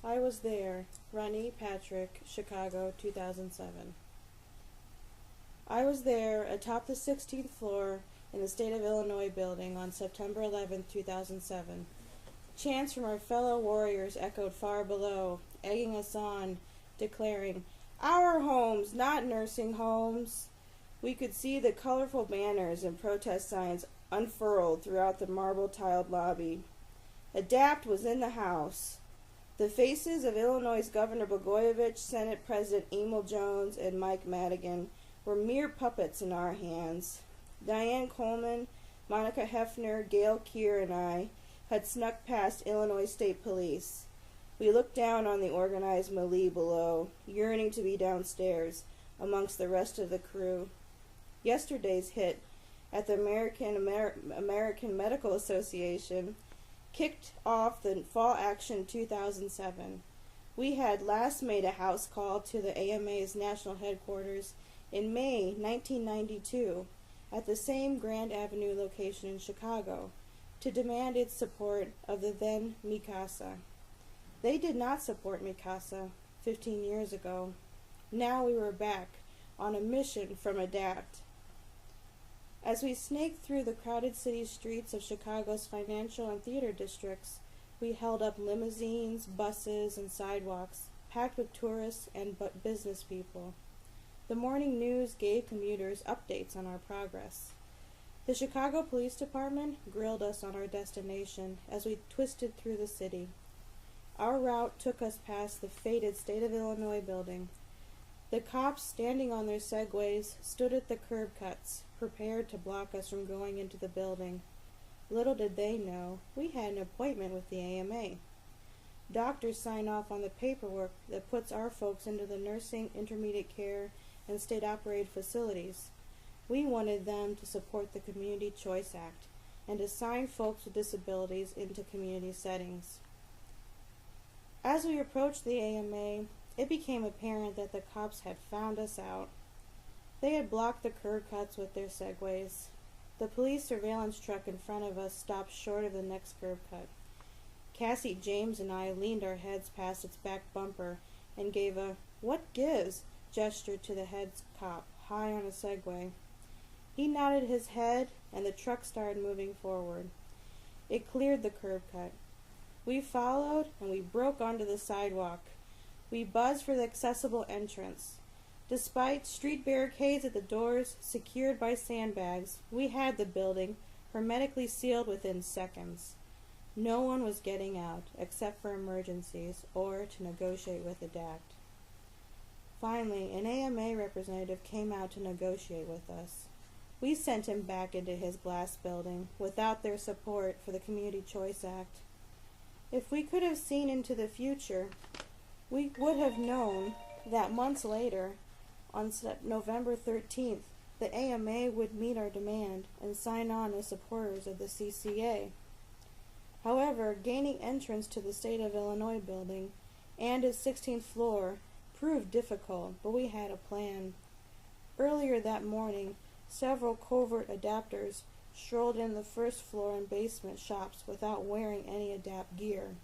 I was there. Rahnee Patrick, Chicago, 2007. I was there atop the 16th floor in the State of Illinois building on September 11, 2007. Chants from our fellow warriors echoed far below, egging us on, declaring, "Our homes, not nursing homes." We could see the colorful banners and protest signs unfurled throughout the marble-tiled lobby. ADAPT was in the house. The faces of Illinois' Governor Blagojevich, Senate President Emil Jones, and Mike Madigan were mere puppets in our hands. Diane Coleman, Monica Hefner, Gail Keir, and I had snuck past Illinois State Police. We looked down on the organized melee below, yearning to be downstairs amongst the rest of the crew. Yesterday's hit at the American Medical Association kicked off the Fall Action 2007. We had last made a house call to the AMA's national headquarters in May 1992 at the same Grand Avenue location in Chicago to demand its support of the then Mikasa. They did not support Mikasa 15 years ago. Now we were back on a mission from ADAPT. As we snaked through the crowded city streets of Chicago's financial and theater districts, we held up limousines, buses, and sidewalks packed with tourists and business people. The morning news gave commuters updates on our progress. The Chicago Police Department grilled us on our destination as we twisted through the city. Our route took us past the faded State of Illinois building. The cops, standing on their Segways, stood at the curb cuts, prepared to block us from going into the building. Little did they know, we had an appointment with the AMA. Doctors sign off on the paperwork that puts our folks into the nursing, intermediate care, and state-operated facilities. We wanted them to support the Community Choice Act and assign folks with disabilities into community settings. As we approached the AMA, it became apparent that the cops had found us out. They had blocked the curb cuts with their Segways. The police surveillance truck in front of us stopped short of the next curb cut. Cassie James and I leaned our heads past its back bumper and gave a "what gives" gesture to the head cop, high on a Segway. He nodded his head, and the truck started moving forward. It cleared the curb cut. We followed, and we broke onto the sidewalk. We buzzed for the accessible entrance. Despite street barricades at the doors, secured by sandbags, we had the building hermetically sealed within seconds. No one was getting out, except for emergencies, or to negotiate with ADAPT. Finally, an AMA representative came out to negotiate with us. We sent him back into his glass building, without their support for the Community Choice Act. If we could have seen into the future, we would have known that months later, on November 13th, the AMA would meet our demand and sign on as supporters of the CCA. However, gaining entrance to the State of Illinois building and its 16th floor proved difficult, but we had a plan. Earlier that morning, several covert adapters strolled in the first floor and basement shops without wearing any ADAPT gear.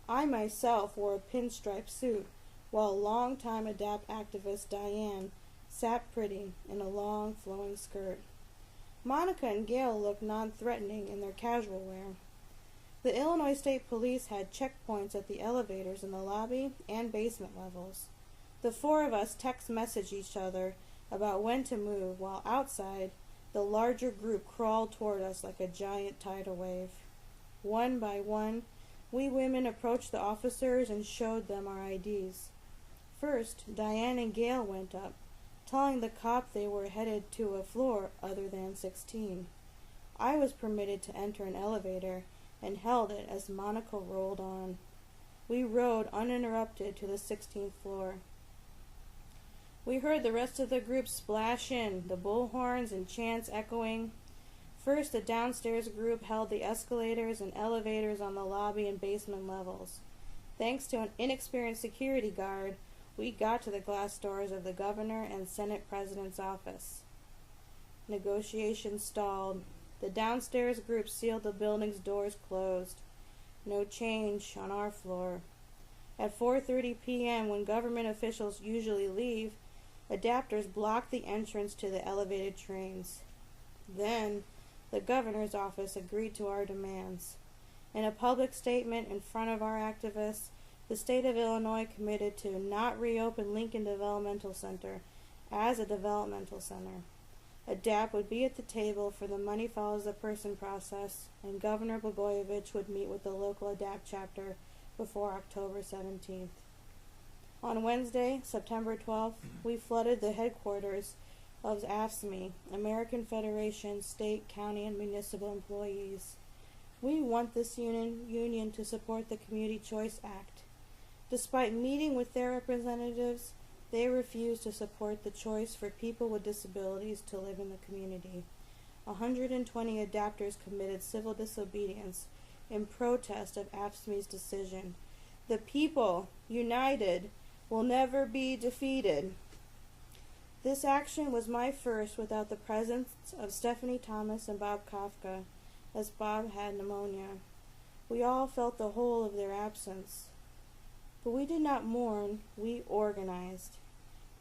I myself wore a pinstripe suit, while longtime ADAPT activist Diane sat pretty in a long, flowing skirt. Monica and Gail looked non-threatening in their casual wear. The Illinois State Police had checkpoints at the elevators in the lobby and basement levels. The four of us text-messaged each other about when to move, while outside, the larger group crawled toward us like a giant tidal wave. One by one, we women approached the officers and showed them our IDs. First, Diane and Gail went up, telling the cop they were headed to a floor other than 16. I was permitted to enter an elevator and held it as Monica rolled on. We rode uninterrupted to the 16th floor. We heard the rest of the group splash in, the bullhorns and chants echoing. First, the downstairs group held the escalators and elevators on the lobby and basement levels. Thanks to an inexperienced security guard, we got to the glass doors of the governor and Senate president's office. Negotiations stalled. The downstairs group sealed the building's doors closed. No change on our floor. At 4:30 p.m., when government officials usually leave, adapters blocked the entrance to the elevated trains. Then, the governor's office agreed to our demands. In a public statement in front of our activists, the state of Illinois committed to not reopen Lincoln Developmental Center as a developmental center. ADAPT would be at the table for the money follows the person process, and Governor Blagojevich would meet with the local ADAPT chapter before October 17th. On Wednesday, September 12th, we flooded the headquarters of AFSCME, American Federation State, County, and Municipal Employees. We want this union to support the Community Choice Act. Despite meeting with their representatives, they refused to support the choice for people with disabilities to live in the community. 120 adapters committed civil disobedience in protest of AFSCME's decision. The people, united, will never be defeated. This action was my first without the presence of Stephanie Thomas and Bob Kafka, as Bob had pneumonia. We all felt the whole of their absence. But we did not mourn, we organized.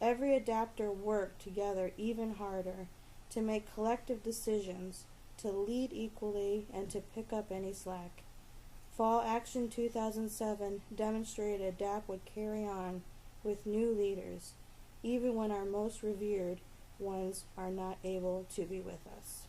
Every adapter worked together even harder to make collective decisions, to lead equally, and to pick up any slack. Fall Action 2007 demonstrated ADAPT would carry on with new leaders, even when our most revered ones are not able to be with us.